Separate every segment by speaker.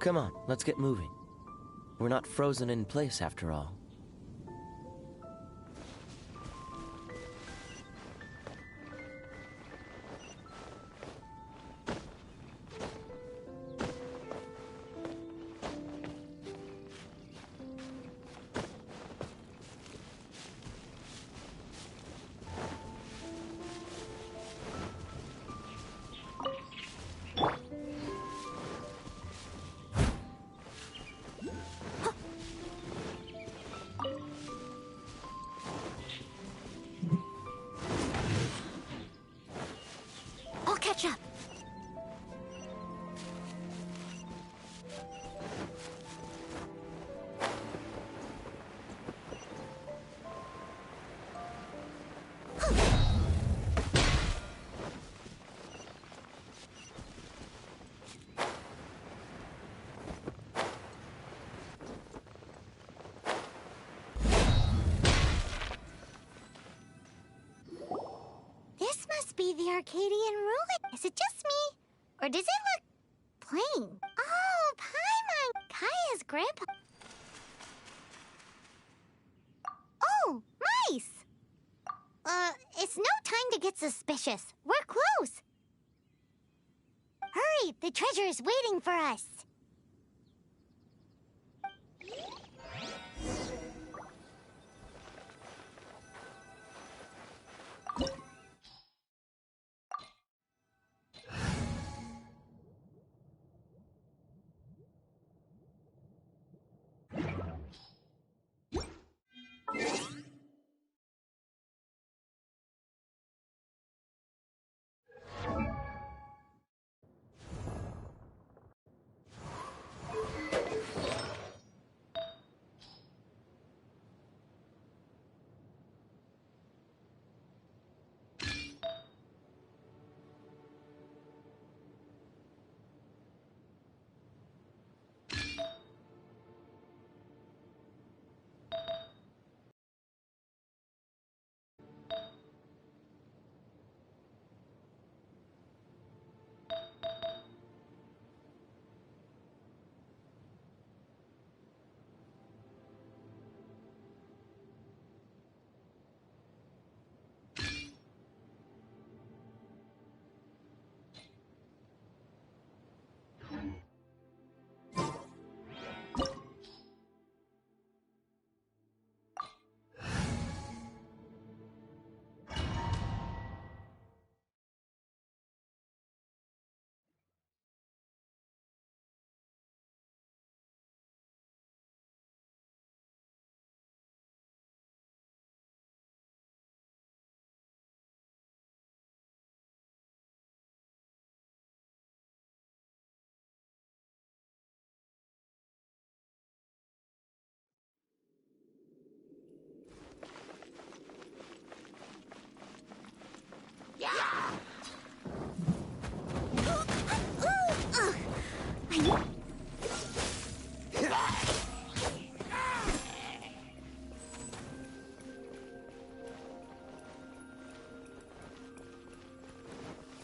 Speaker 1: Come on, let's get moving. We're not frozen in place after all.
Speaker 2: Catch up. This must be the Arcadian ruin. Is it just me? Or does it look plain? Oh, Paimon! Kaya's grandpa. Oh, mice! It's no time to get suspicious. We're close. Hurry, the treasure is waiting for us.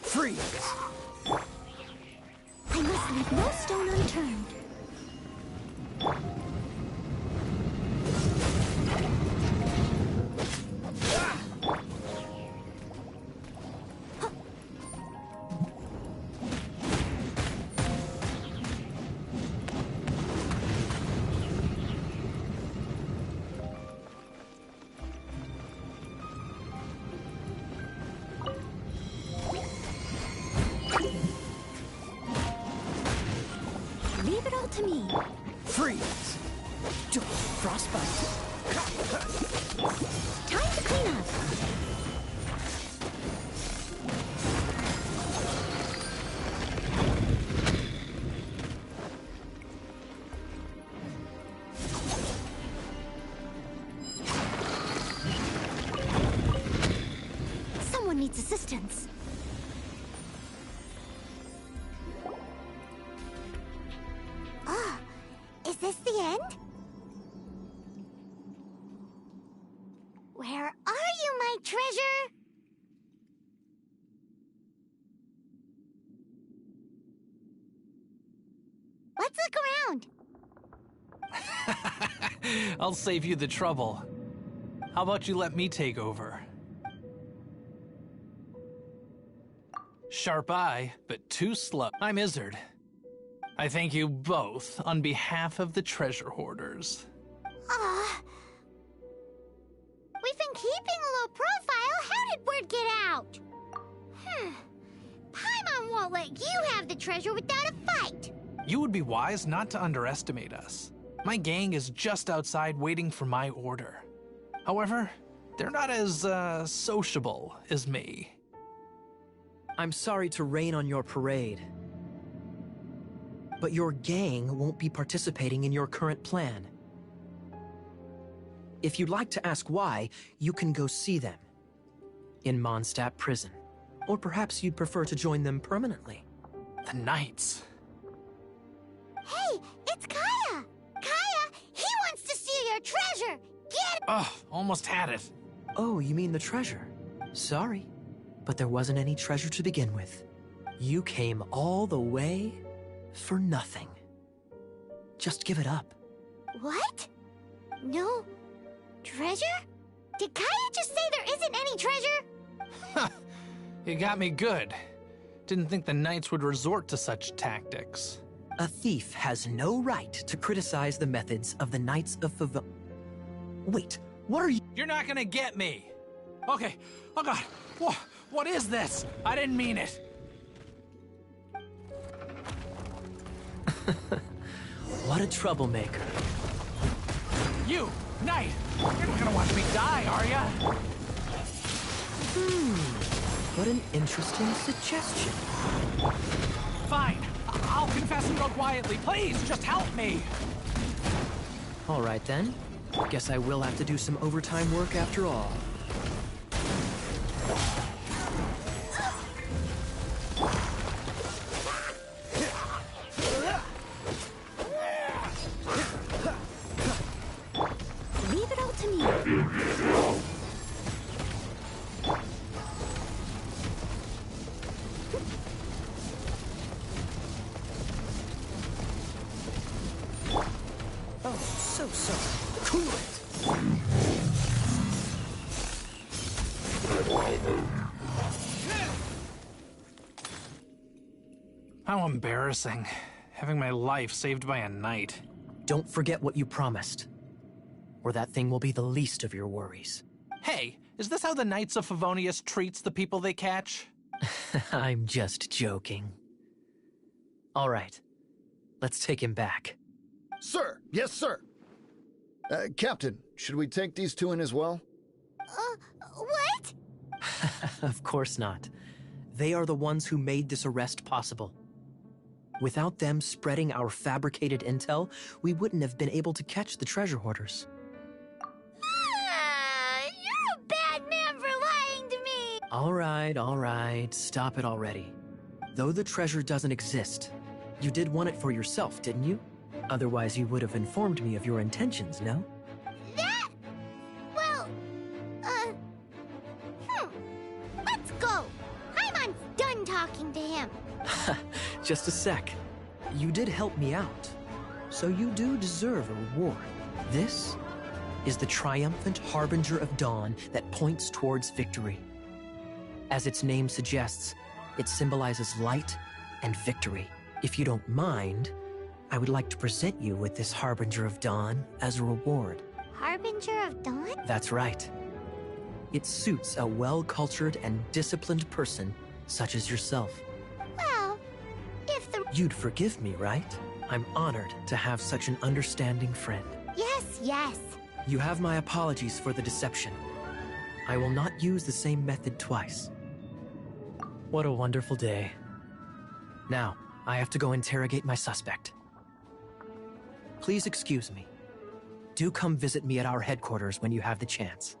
Speaker 1: Freeze!
Speaker 2: I must leave no stone unturned. Leave it all to me.
Speaker 1: Freeze! Frostbite.
Speaker 2: Time to clean up. Someone needs assistance. Ah, is this the end? Where are you, my treasure? Let's look around.
Speaker 3: I'll save you the trouble. How about you let me take over? Sharp eye, but too slow. I'm Izzard. I thank you both on behalf of the treasure hoarders.
Speaker 2: We've been keeping a low profile. How did word get out? Paimon won't let you have the treasure without a fight.
Speaker 3: You would be wise not to underestimate us. My gang is just outside waiting for my order. However, they're not as, sociable as me.
Speaker 1: I'm sorry to rain on your parade, but your gang won't be participating in your current plan. If you'd like to ask why, you can go see them in Mondstadt prison. Or perhaps you'd prefer to join them permanently.
Speaker 3: The Knights.
Speaker 2: Hey, it's Kaya! Kaya, he wants to steal your treasure! Get it!
Speaker 3: Ugh, almost had it.
Speaker 1: Oh, you mean the treasure? Sorry, but there wasn't any treasure to begin with. You came all the way for nothing. Just give it up.
Speaker 2: What? No treasure? Did Kaya just say there isn't any treasure?
Speaker 3: You got me good. Didn't think the Knights would resort to such tactics.
Speaker 1: A thief has no right to criticize the methods of the Knights of Favon. Wait, what are you—
Speaker 3: You're not gonna get me! Okay, oh god, what is this? I didn't mean it.
Speaker 1: What a troublemaker.
Speaker 3: You, Knight! You're not gonna watch me die, are ya?
Speaker 1: What an interesting suggestion.
Speaker 3: Fine, I'll confess and go quietly. Please, just help me!
Speaker 1: All right then. Guess I will have to do some overtime work after all.
Speaker 2: Leave it all to me.
Speaker 1: Oh, so sorry. Cool it.
Speaker 3: How embarrassing. Having my life saved by a knight.
Speaker 1: Don't forget what you promised, or that thing will be the least of your worries.
Speaker 3: Hey, is this how the Knights of Favonius treats the people they catch?
Speaker 1: I'm just joking. All right, let's take him back.
Speaker 4: Sir! Yes, sir! Captain, should we take these two in as well?
Speaker 2: What?
Speaker 1: Of course not. They are the ones who made this arrest possible. Without them spreading our fabricated intel, we wouldn't have been able to catch the treasure hoarders.
Speaker 2: You're a bad man for lying to me!
Speaker 1: All right, stop it already. Though the treasure doesn't exist, you did want it for yourself, didn't you? Otherwise, you would have informed me of your intentions, no?
Speaker 2: That? Well, let's go. Paimon's done talking to him.
Speaker 1: Just a sec. You did help me out, so you do deserve a reward. This is the triumphant harbinger of dawn that points towards victory. As its name suggests, it symbolizes light and victory. If you don't mind, I would like to present you with this harbinger of dawn as a reward.
Speaker 2: Harbinger of dawn?
Speaker 1: That's right. It suits a well-cultured and disciplined person such as yourself.
Speaker 2: Well, if the...
Speaker 1: You'd forgive me, right? I'm honored to have such an understanding friend.
Speaker 2: Yes.
Speaker 1: You have my apologies for the deception. I will not use the same method twice. What a wonderful day. Now, I have to go interrogate my suspect. Please excuse me. Do come visit me at our headquarters when you have the chance.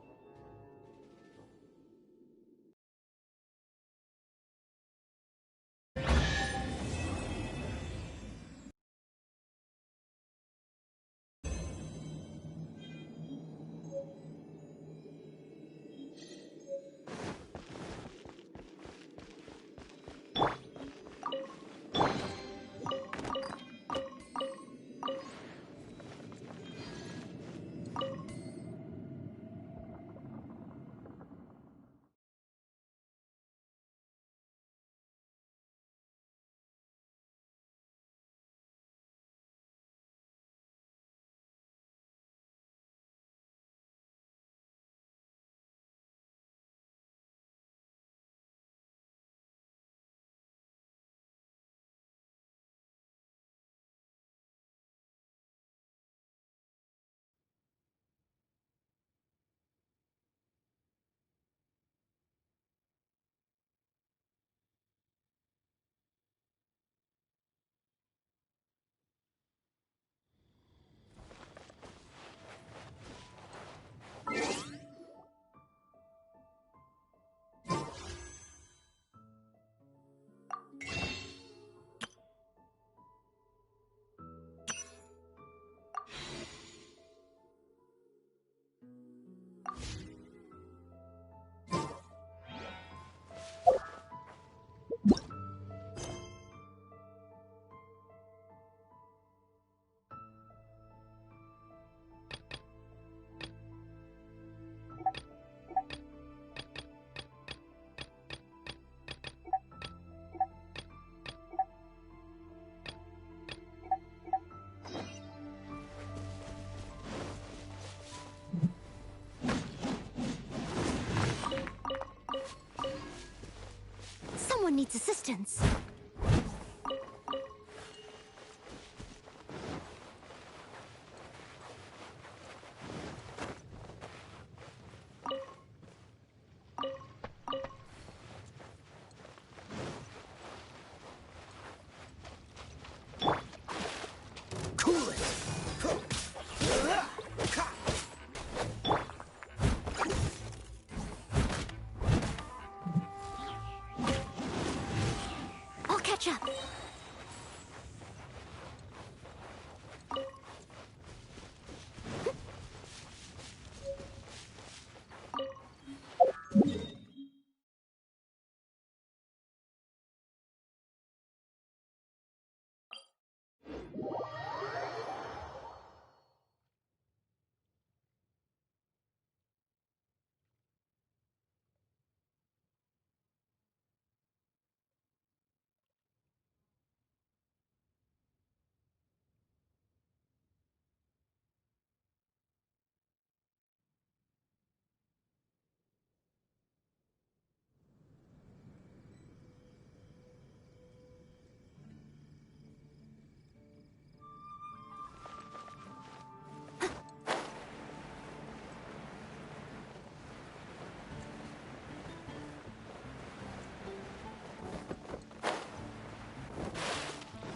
Speaker 2: Someone needs assistance.
Speaker 1: Cool it!
Speaker 2: I'll catch up.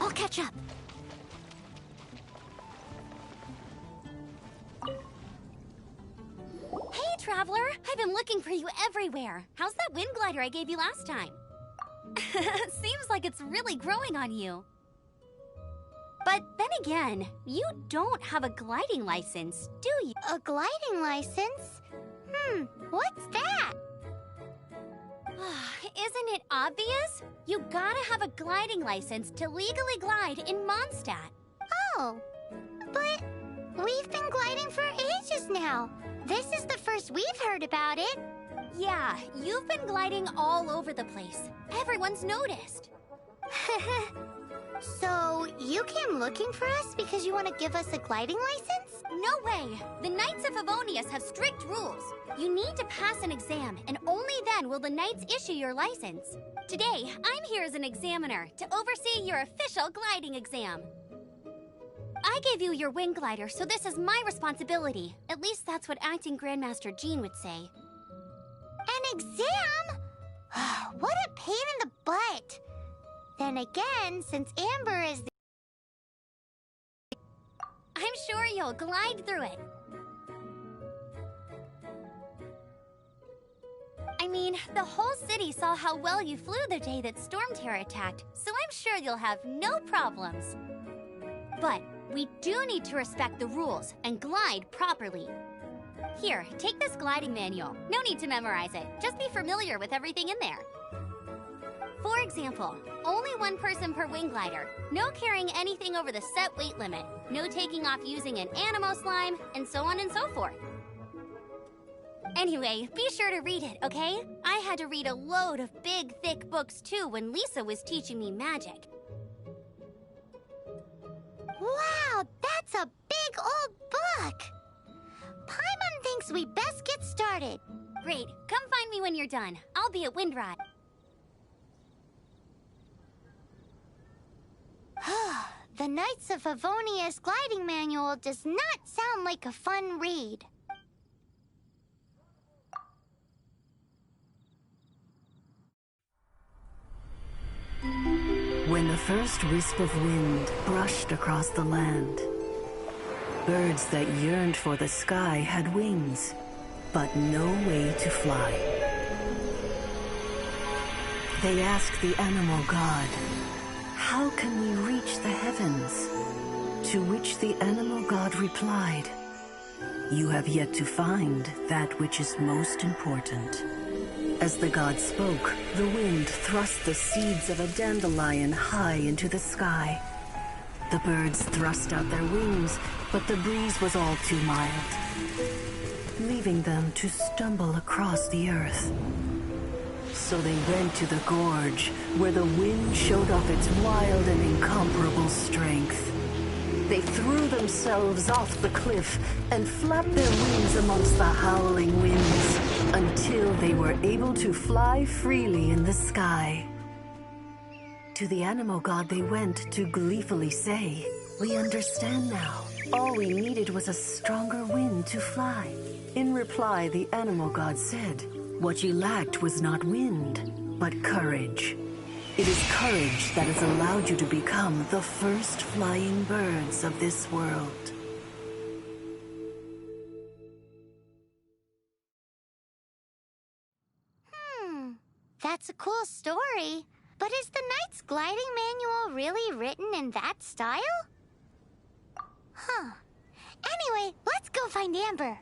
Speaker 2: I'll catch up.
Speaker 5: Hey, Traveler! I've been looking for you everywhere. How's that wind glider I gave you last time? Seems like it's really growing on you. But then again, you don't have a gliding license, do you?
Speaker 2: A gliding license? What's that?
Speaker 5: Isn't it obvious? You gotta have a gliding license to legally glide in Mondstadt.
Speaker 2: Oh, but we've been gliding for ages now. This is the first we've heard about it.
Speaker 5: Yeah, you've been gliding all over the place. Everyone's noticed.
Speaker 2: So, you came looking for us because you want to give us a gliding license?
Speaker 5: No way! The Knights of Favonius have strict rules. You need to pass an exam, and only then will the Knights issue your license. Today, I'm here as an examiner to oversee your official gliding exam. I gave you your wing glider, so this is my responsibility. At least that's what Acting Grandmaster Jean would say.
Speaker 2: An exam? What a pain in the butt. Then again, since Amber is the...
Speaker 5: I'm sure you'll glide through it. I mean, the whole city saw how well you flew the day that Storm Terror attacked, so I'm sure you'll have no problems. But we do need to respect the rules and glide properly. Here, take this gliding manual. No need to memorize it. Just be familiar with everything in there. For example, only one person per wing glider, no carrying anything over the set weight limit, no taking off using an animo slime, and so on and so forth. Anyway, be sure to read it, okay? I had to read a load of big, thick books too when Lisa was teaching me magic.
Speaker 2: Wow, that's a big old book! Paimon thinks we best get started.
Speaker 5: Great, come find me when you're done. I'll be at Windride.
Speaker 2: The Knights of Favonius gliding manual does not sound like a fun read.
Speaker 6: When the first wisp of wind brushed across the land, birds that yearned for the sky had wings, but no way to fly. They asked the animal god, "How can we reach the heavens?" To which the animal god replied, "You have yet to find that which is most important." As the god spoke, the wind thrust the seeds of a dandelion high into the sky. The birds thrust out their wings, but the breeze was all too mild, leaving them to stumble across the earth. So they went to the gorge, where the wind showed off its wild and incomparable strength. They threw themselves off the cliff and flapped their wings amongst the howling winds until they were able to fly freely in the sky. to the animal god they went to gleefully say, "We understand now. All we needed was a stronger wind to fly." In reply, the animal god said, "What you lacked was not wind, but courage. It is courage that has allowed you to become the first flying birds of this world."
Speaker 2: That's a cool story. But is the Knight's gliding manual really written in that style? Huh. Anyway, let's go find Amber.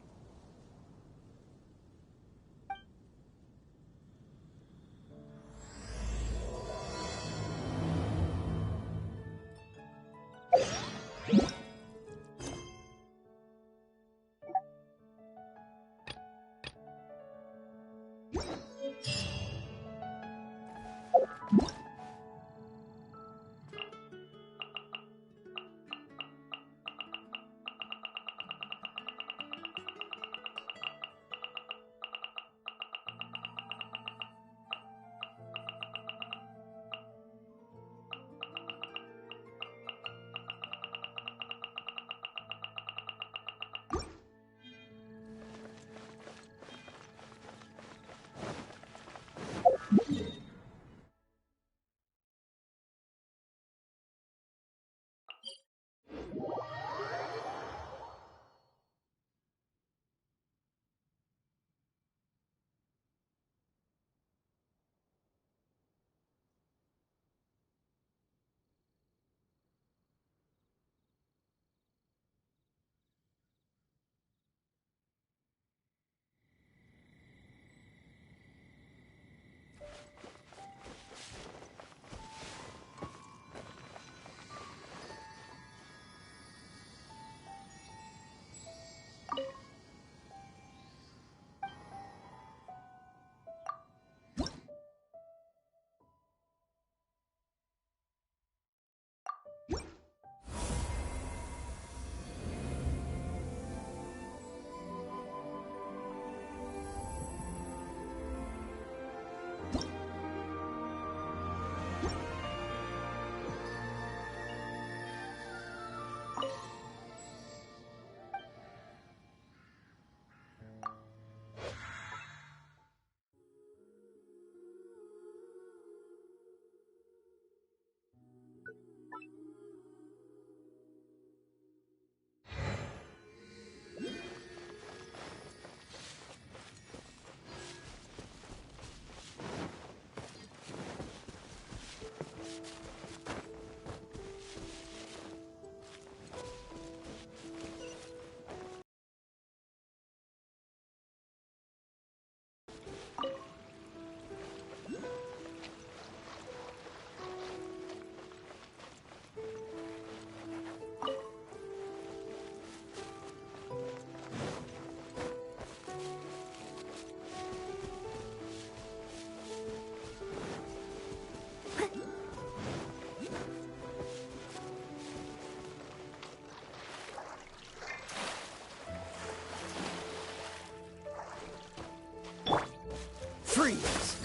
Speaker 4: Freeze!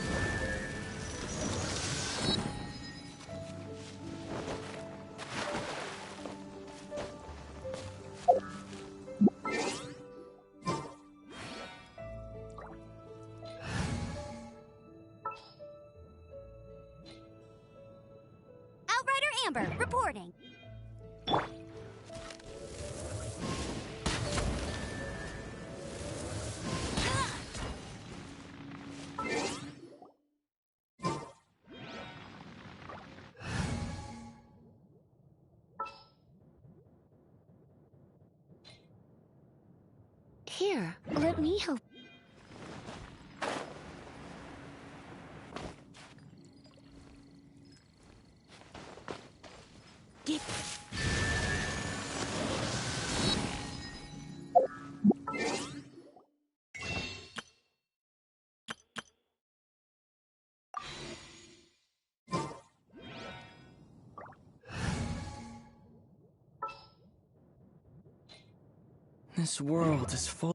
Speaker 5: Outrider Amber, reporting.
Speaker 2: Here, let me help.
Speaker 1: This world is full.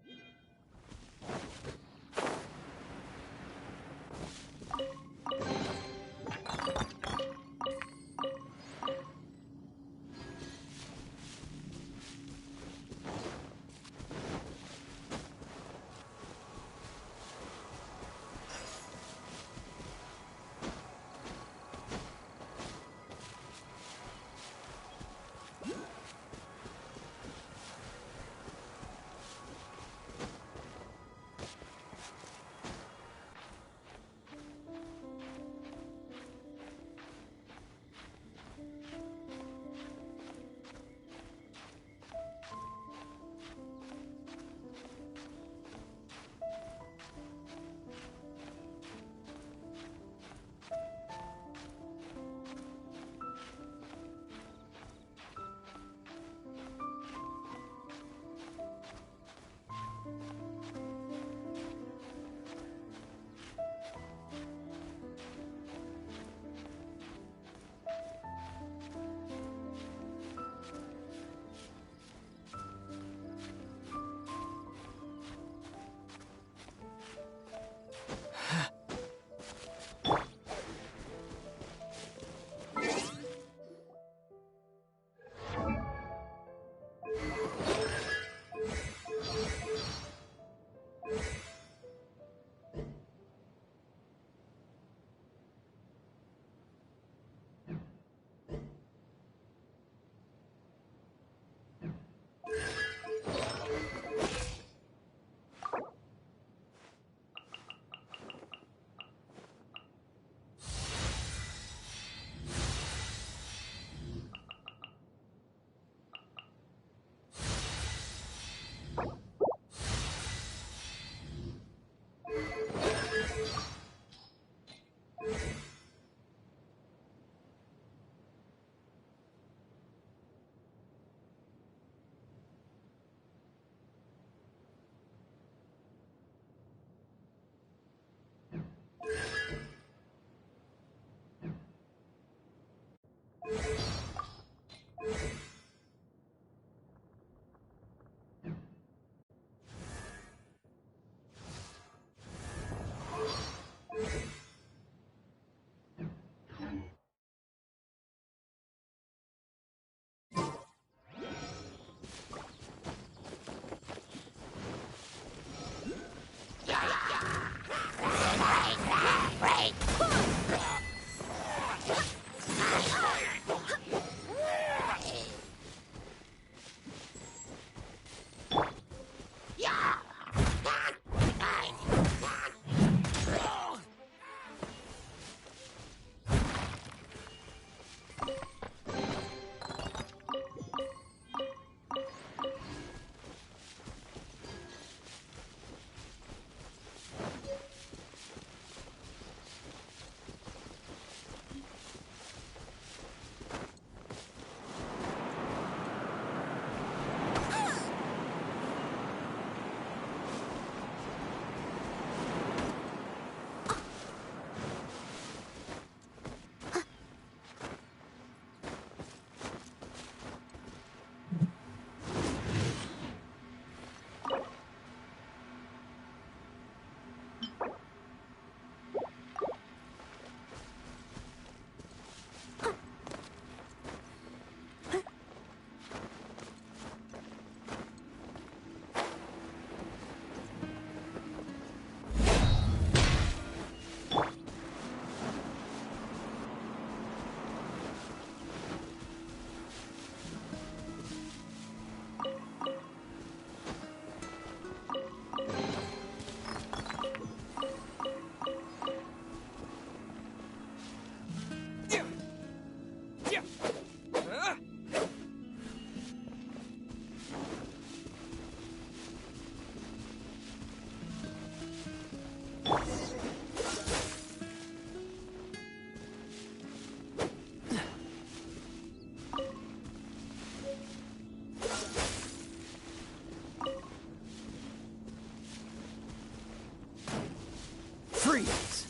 Speaker 1: Freeze!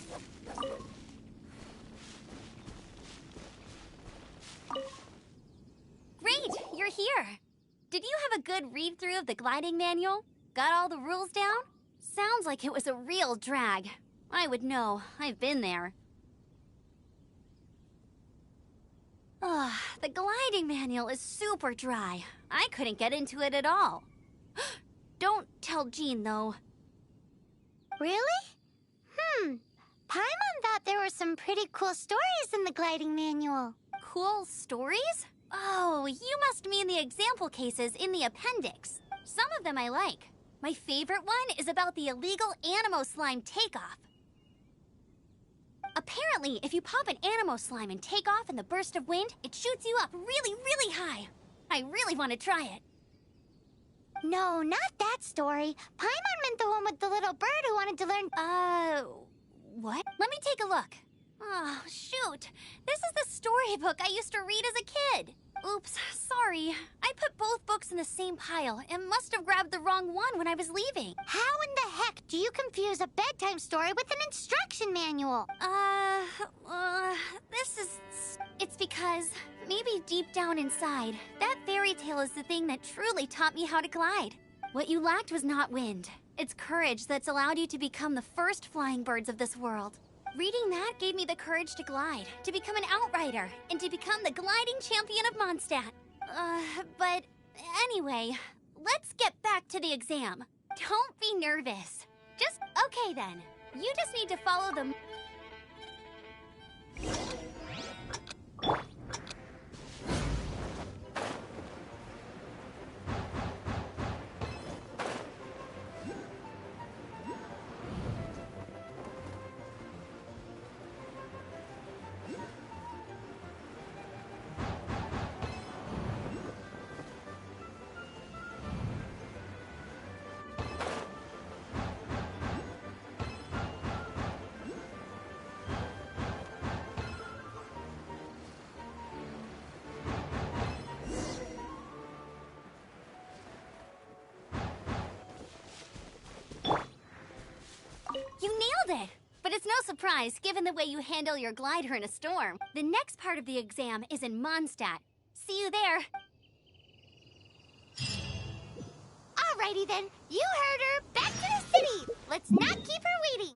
Speaker 5: Great, you're here. Did you have a good read-through of the gliding manual? Got all the rules down? Sounds like it was a real drag. I would know. I've been there. Ugh, the gliding manual is super dry. I couldn't get into it at all. Don't tell Jean, though.
Speaker 2: Really? Paimon thought there were some pretty cool stories in the gliding manual.
Speaker 5: Cool stories? Oh, you must mean the example cases in the appendix. Some of them I like. My favorite one is about the illegal Animo Slime takeoff. Apparently, if you pop an Animo Slime and take off in the burst of wind, it shoots you up really, really high. I really want to try it.
Speaker 2: No, not that story. Paimon meant the one with the little bird who wanted to learn...
Speaker 5: What? Let me take a look. Oh, shoot. This is the storybook I used to read as a kid. Oops, sorry. I put both books in the same pile and must have grabbed the wrong one when I was leaving.
Speaker 2: How in the heck do you confuse a bedtime story with an instruction manual?
Speaker 5: It's because maybe deep down inside, that fairy tale is the thing that truly taught me how to glide. What you lacked was not wind. It's courage that's allowed you to become the first flying birds of this world. Reading that gave me the courage to glide, to become an outrider, and to become the gliding champion of Mondstadt. But anyway, let's get back to the exam. Don't be nervous. Okay then. You just need to follow the... surprise given the way you handle your glider in a storm. The next part of the exam is in Mondstadt. See you there.
Speaker 2: Alrighty then, you heard her. Back to the city. Let's not keep her waiting.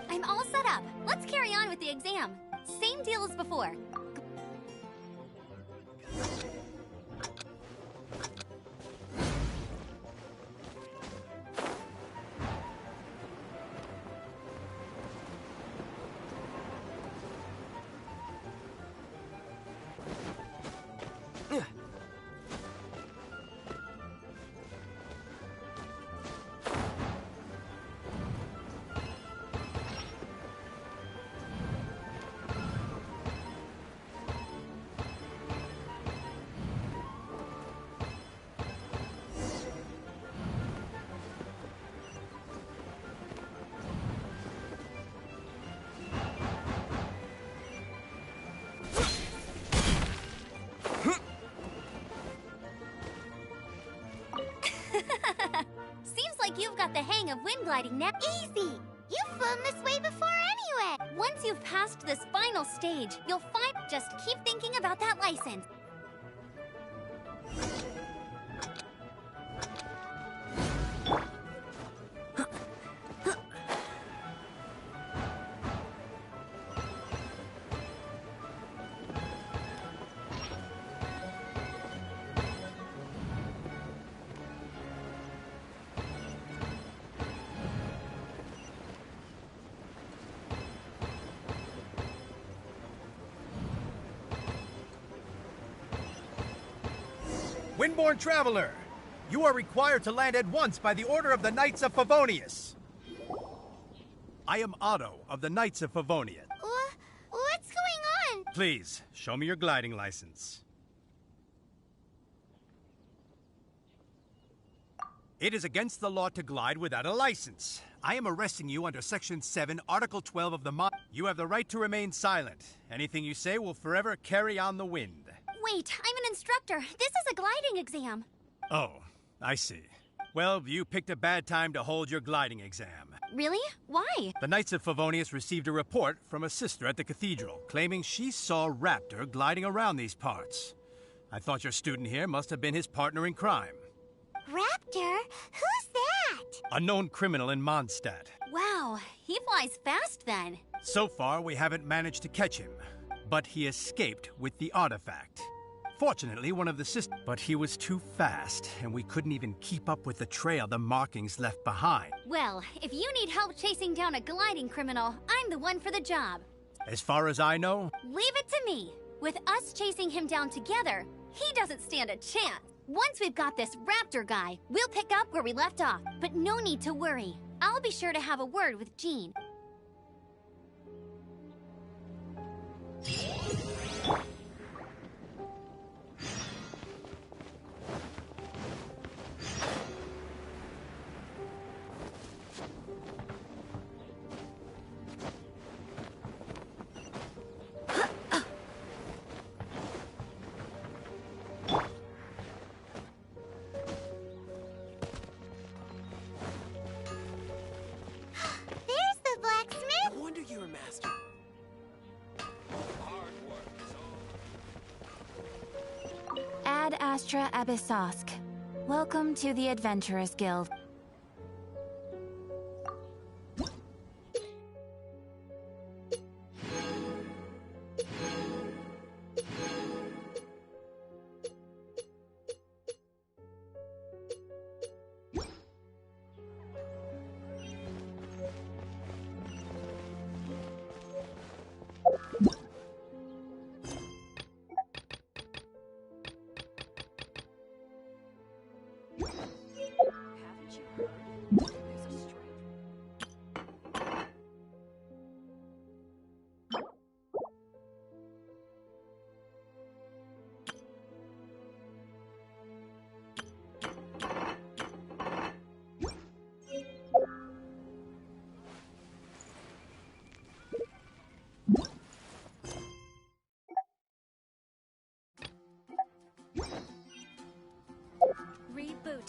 Speaker 5: I'm all set up. Let's carry on with the exam. Same deal as before. Seems like you've got the hang of wind gliding now.
Speaker 2: Easy! You've flown this way before anyway!
Speaker 5: Once you've passed this final stage, you'll find... Just keep thinking about that license.
Speaker 7: Windborne Traveler, you are required to land at once by the order of the Knights of Favonius. I am Otto of the Knights of Favonia.
Speaker 2: What's going on?
Speaker 7: Please, show me your gliding license. It is against the law to glide without a license. I am arresting you under Section 7, Article 12 of the Mod. You have the right to remain silent. Anything you say will forever carry on the wind.
Speaker 5: Wait, I'm an instructor. This is a gliding exam.
Speaker 7: Oh, I see. Well, you picked a bad time to hold your gliding exam.
Speaker 5: Really? Why?
Speaker 7: The Knights of Favonius received a report from a sister at the cathedral, claiming she saw Raptor gliding around these parts. I thought your student here must have been his partner in crime.
Speaker 2: Raptor? Who's that?
Speaker 7: A known criminal in Mondstadt.
Speaker 5: Wow, he flies fast then.
Speaker 7: So far, we haven't managed to catch him, but he escaped with the artifact. Fortunately, one of the sisters... But he was too fast, and we couldn't even keep up with the trail the markings left behind.
Speaker 5: Well, if you need help chasing down a gliding criminal, I'm the one for the job.
Speaker 7: As far as I know...
Speaker 5: Leave it to me. With us chasing him down together, he doesn't stand a chance. Once we've got this Raptor guy, we'll pick up where we left off. But no need to worry. I'll be sure to have a word with Jean. Ad Astra Abyssosk. Welcome to the Adventurers Guild.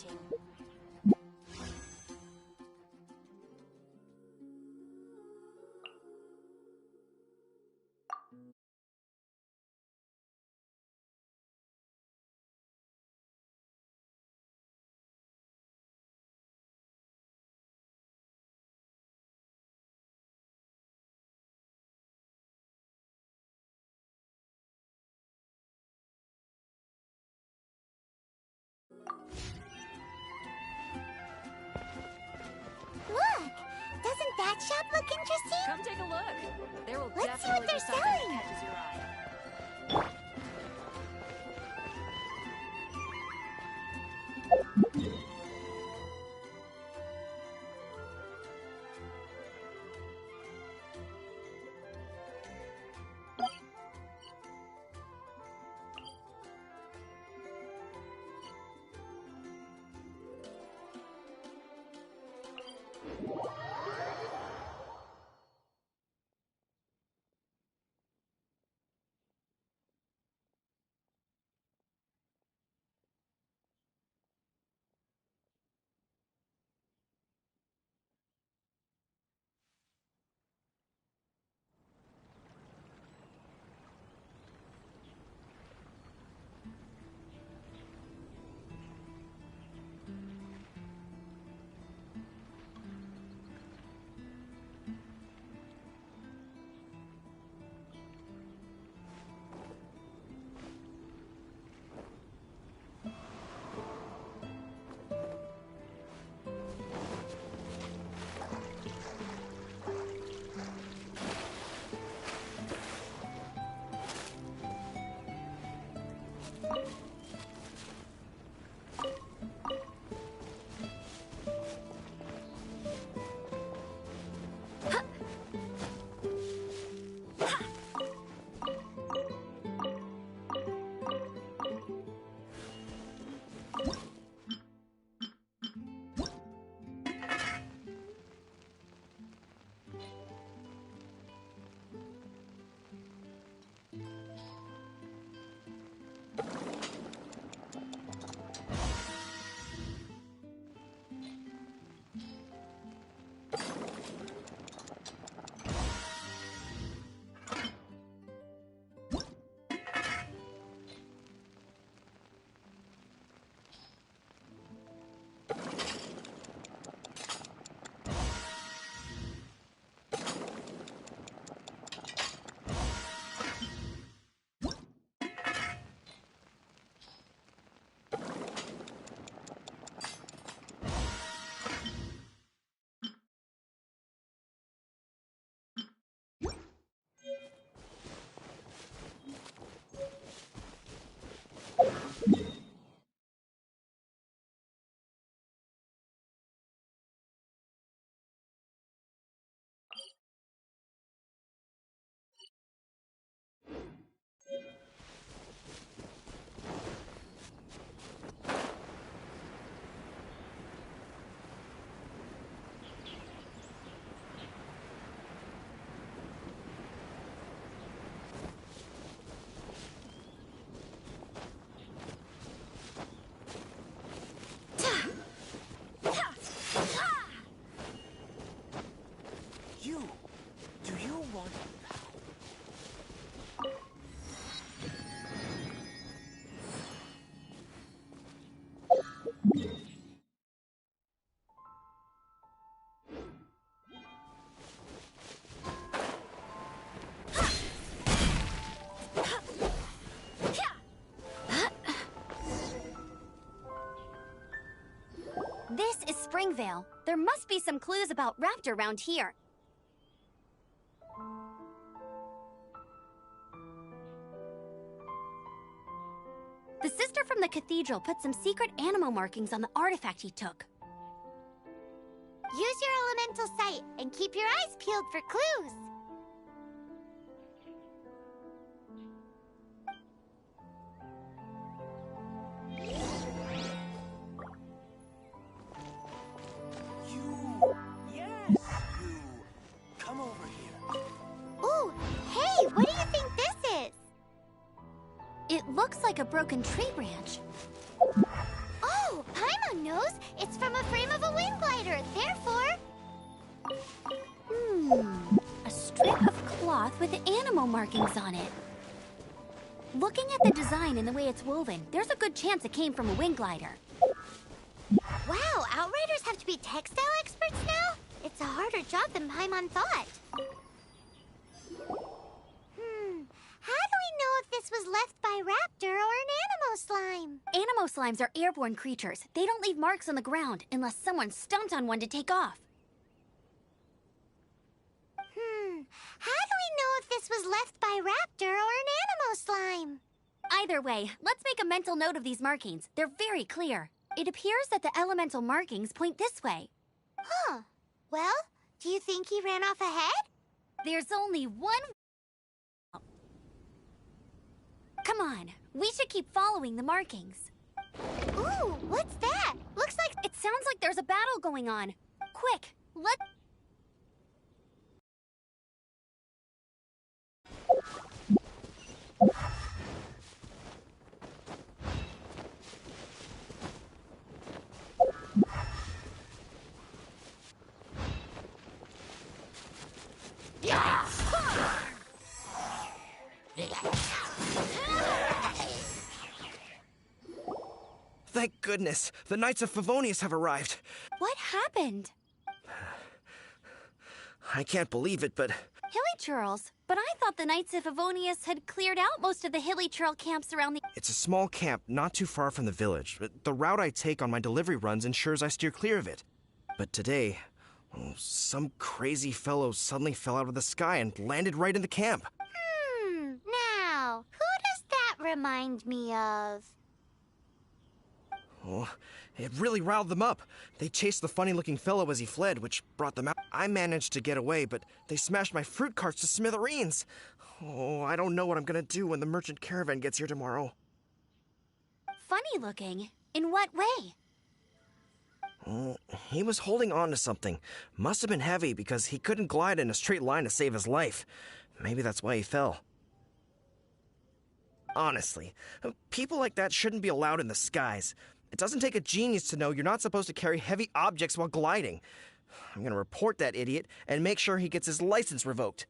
Speaker 8: waiting.
Speaker 2: Look! Doesn't that shop look interesting?
Speaker 8: Come take a look. There will
Speaker 2: Let's see what
Speaker 8: definitely
Speaker 2: they're
Speaker 8: be something that
Speaker 2: selling.
Speaker 8: catches your eye.
Speaker 5: This is Springvale. There must be some clues about Raptor around here. The sister from the cathedral put some secret animal markings on the artifact he took.
Speaker 2: Use your elemental sight and keep your eyes peeled for clues.
Speaker 9: Come over here.
Speaker 2: Ooh, hey, what do you think this is?
Speaker 5: It looks like a broken tree branch.
Speaker 2: Oh, Oh, Paimon knows. It's from a frame of a wind glider. Therefore...
Speaker 5: A strip of cloth with animal markings on it. Looking at the design and the way it's woven, there's a good chance it came from a wind glider.
Speaker 2: Wow, Outriders have to be textile experts now? It's a harder job than Paimon thought. How do we know if this was left by Raptor or an Animo Slime?
Speaker 5: Animo slimes are airborne creatures. They don't leave marks on the ground unless someone stomped on one to take off.
Speaker 2: How do we know if this was left by Raptor or an Animo Slime?
Speaker 5: Either way, let's make a mental note of these markings. They're very clear. It appears that the elemental markings point this way.
Speaker 2: Huh. Well, do you think he ran off ahead?
Speaker 5: There's only one... Come on, we should keep following the markings.
Speaker 2: Ooh, what's that? Looks like...
Speaker 5: It sounds like there's a battle going on. Quick, let's...
Speaker 9: Thank goodness, the Knights of Favonius have arrived.
Speaker 5: What happened?
Speaker 9: I can't believe it, but...
Speaker 5: Hilly Churls, but I thought the Knights of Favonius had cleared out most of the Hilly Churl camps around the...
Speaker 9: It's a small camp not too far from the village. The route I take on my delivery runs ensures I steer clear of it. But today, some crazy fellow suddenly fell out of the sky and landed right in the camp.
Speaker 2: Now, who does that remind me of?
Speaker 9: Oh, it really riled them up. They chased the funny-looking fellow as he fled, which brought them out. I managed to get away, but they smashed my fruit carts to smithereens. Oh, I don't know what I'm gonna do when the merchant caravan gets here tomorrow.
Speaker 5: Funny looking? In what way?
Speaker 9: Oh, he was holding on to something. Must have been heavy because he couldn't glide in a straight line to save his life. Maybe that's why he fell. Honestly, people like that shouldn't be allowed in the skies. It doesn't take a genius to know you're not supposed to carry heavy objects while gliding. I'm gonna report that idiot and make sure he gets his license revoked.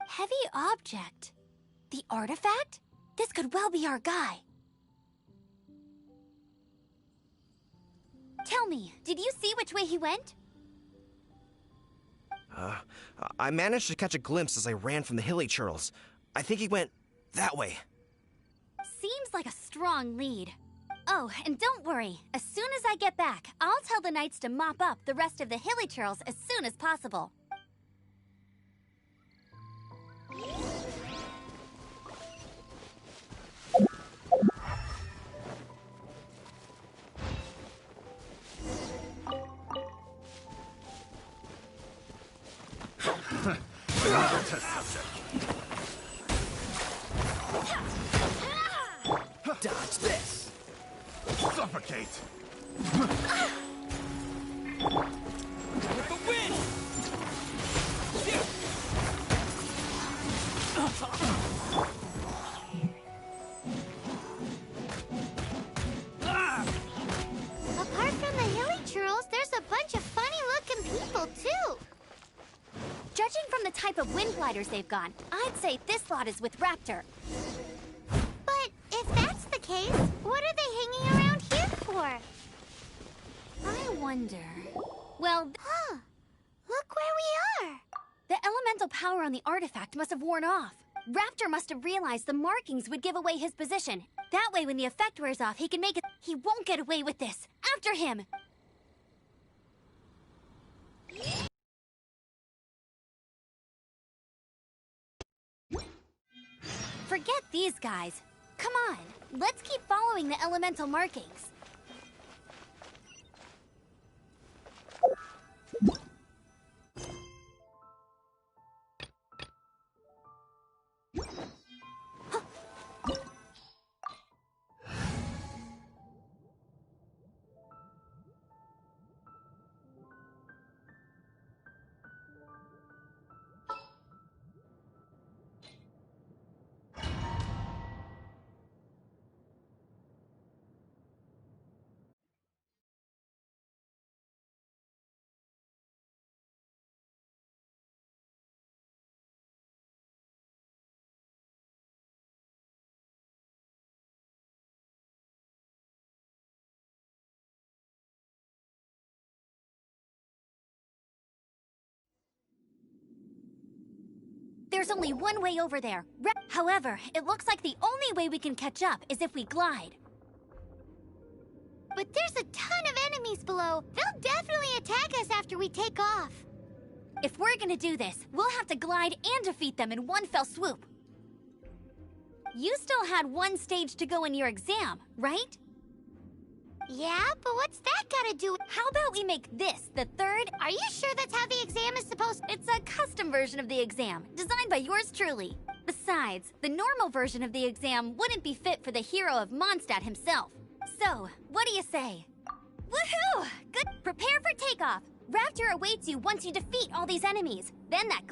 Speaker 5: Heavy object? The artifact? This could well be our guy. Tell me, did you see which way he went?
Speaker 9: I managed to catch a glimpse as I ran from the Hilly Churls. I think he went that way.
Speaker 5: Seems like a strong lead. Oh, and don't worry. As soon as I get back, I'll tell the Knights to mop up the rest of the Hilly Churls as soon as possible.
Speaker 1: Dodge this.
Speaker 10: Suffocate!
Speaker 1: With the wind!
Speaker 2: Apart from the Hilly Churls, there's a bunch of funny-looking people, too.
Speaker 5: Judging from the type of wind gliders they've gone, I'd say this lot is with Raptor.
Speaker 2: But if that's the case, what are they hanging around here for?
Speaker 5: I wonder... Well,
Speaker 2: Huh. Look where we are.
Speaker 5: the elemental power on the artifact must have worn off. Raptor must have realized the markings would give away his position. That way, when the effect wears off, he can make it... He won't get away with this. After him! Forget these guys. Come on, let's keep following the elemental markings. there's only one way over there. However, it looks like the only way we can catch up is if we glide.
Speaker 2: But there's a ton of enemies below. They'll definitely attack us after we take off.
Speaker 5: If we're gonna do this, we'll have to glide and defeat them in one fell swoop. You still had one stage to go in your exam, right?
Speaker 2: Yeah, but what's that gotta do with...
Speaker 5: How about we make this the third?
Speaker 2: Are you sure that's how the exam is supposed...
Speaker 5: It's a custom version of the exam, designed by yours truly. Besides, the normal version of the exam wouldn't be fit for the hero of Mondstadt himself. So, what do you say? Woohoo! Good. Prepare for takeoff. Raptor awaits you once you defeat all these enemies. Then that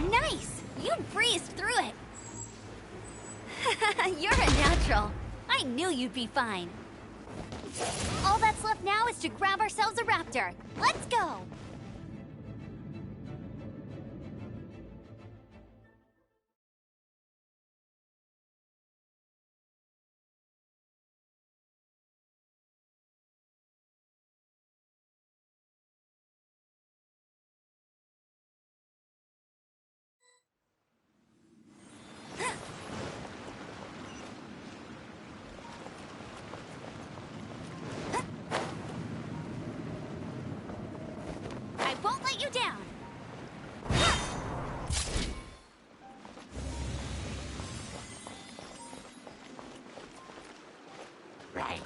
Speaker 5: Nice! You breezed through it! You're a natural. I knew you'd be fine. All that's left now is to grab ourselves a raptor. Let's go! I won't let you down! Right.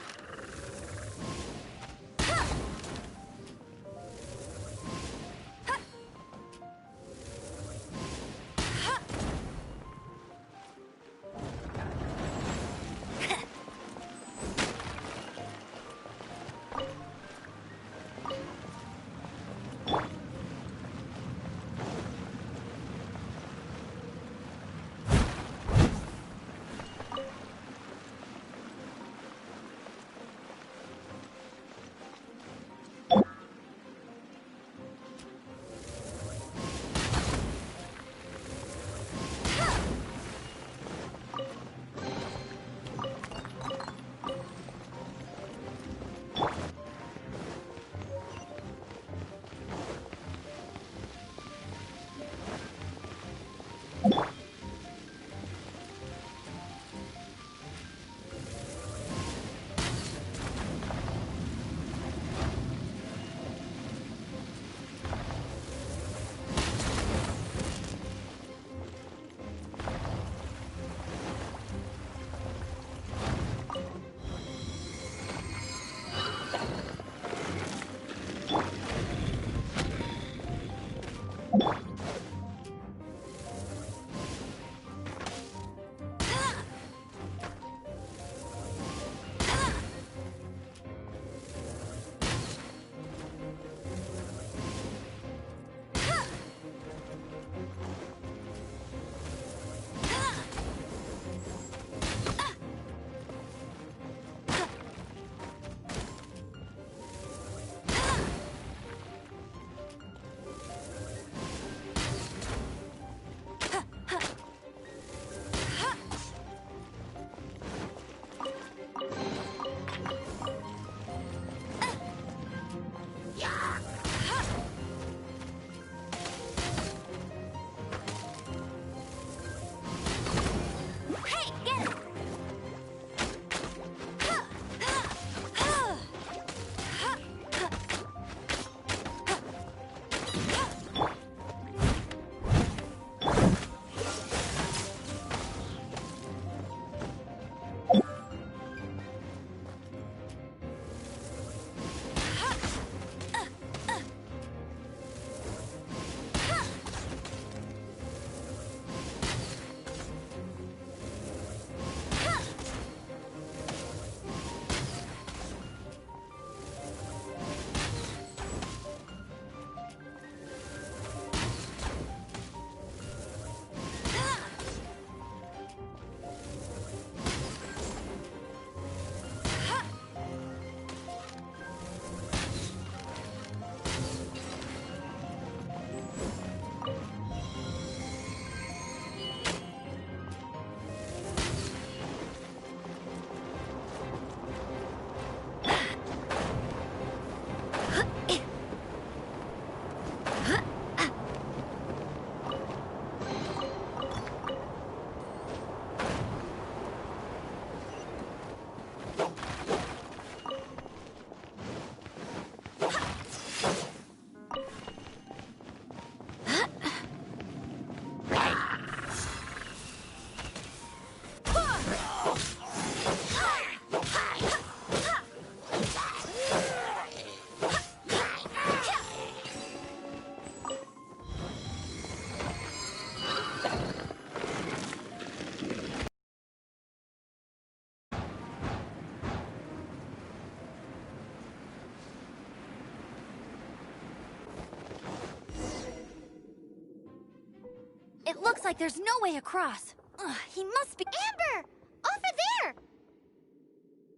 Speaker 5: It looks like there's no way across. Ugh, he must be—
Speaker 2: Amber! Over there!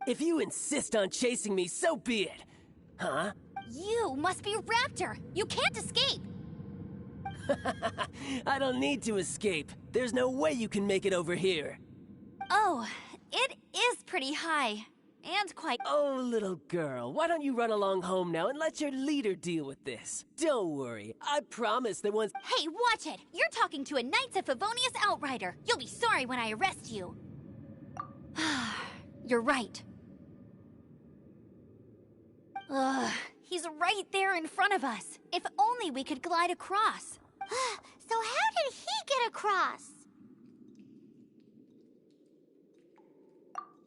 Speaker 11: If you insist on chasing me, so be it. Huh?
Speaker 5: You must be Raptor! You can't escape!
Speaker 11: I don't need to escape. There's no way you can make it over here.
Speaker 5: Oh, it is pretty high. And quite—
Speaker 11: Oh, little girl, why don't you run along home now and let your leader deal with this? Don't worry, I promise that once—
Speaker 5: Hey, watch it! You're talking to a Knights of Favonius outrider. You'll be sorry when I arrest you. You're right. Ugh, he's right there in front of us. If only we could glide across.
Speaker 2: So how did he get across?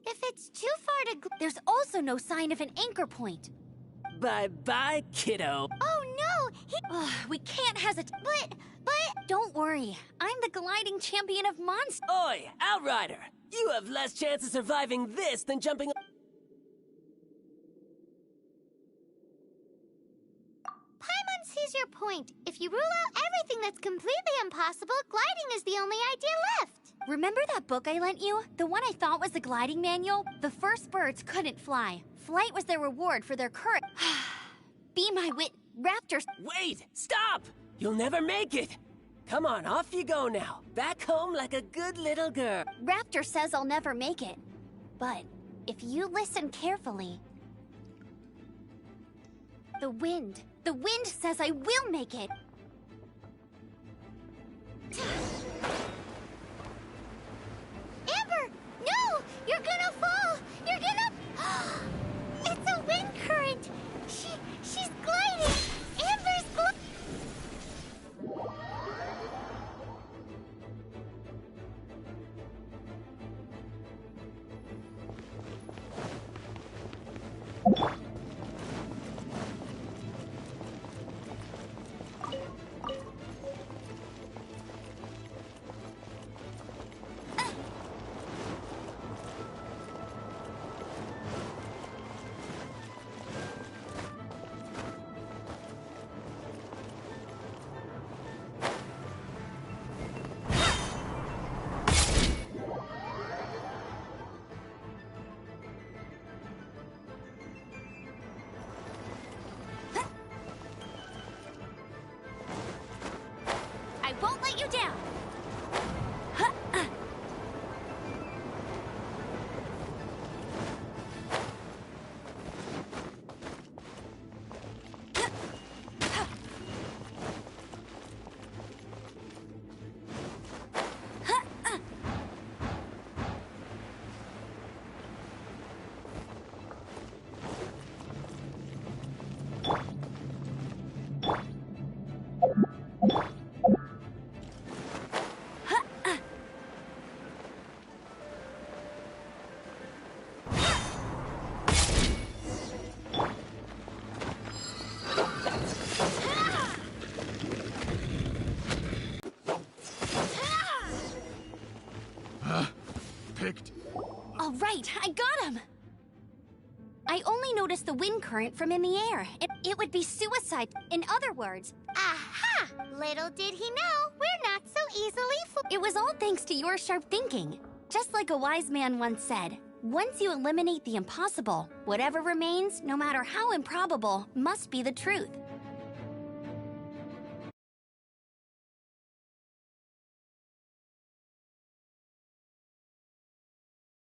Speaker 2: If it's too far to
Speaker 5: There's also no sign of an anchor point.
Speaker 11: Bye-bye, kiddo.
Speaker 2: Oh no!
Speaker 5: We can't hesitate.
Speaker 2: But...
Speaker 5: Don't worry. I'm the gliding champion of monsters.
Speaker 11: Oi, Outrider! You have less chance of surviving this than jumping—
Speaker 2: Paimon sees your point. If you rule out everything that's completely impossible, gliding is the only idea left.
Speaker 5: Remember that book I lent you? The one I thought was the gliding manual? The first birds couldn't fly. Flight was their reward for their courage. Be my Raptor—
Speaker 11: Wait! Stop! You'll never make it! Come on, off you go now. Back home like a good little girl.
Speaker 5: Raptor says I'll never make it. But if you listen carefully— The wind says I will make it.
Speaker 2: Amber! No! You're gonna fall! You're gonna... It's a wind current! She's gliding! Amber's gliding!
Speaker 5: I won't let you down.
Speaker 10: Picked.
Speaker 5: All right, I got him. I only noticed the wind current from in the air. It would be suicide. In other words—
Speaker 2: Aha! Little did he know, we're not so easily
Speaker 5: It was all thanks to your sharp thinking. Just like a wise man once said, once you eliminate the impossible, whatever remains, no matter how improbable, must be the truth.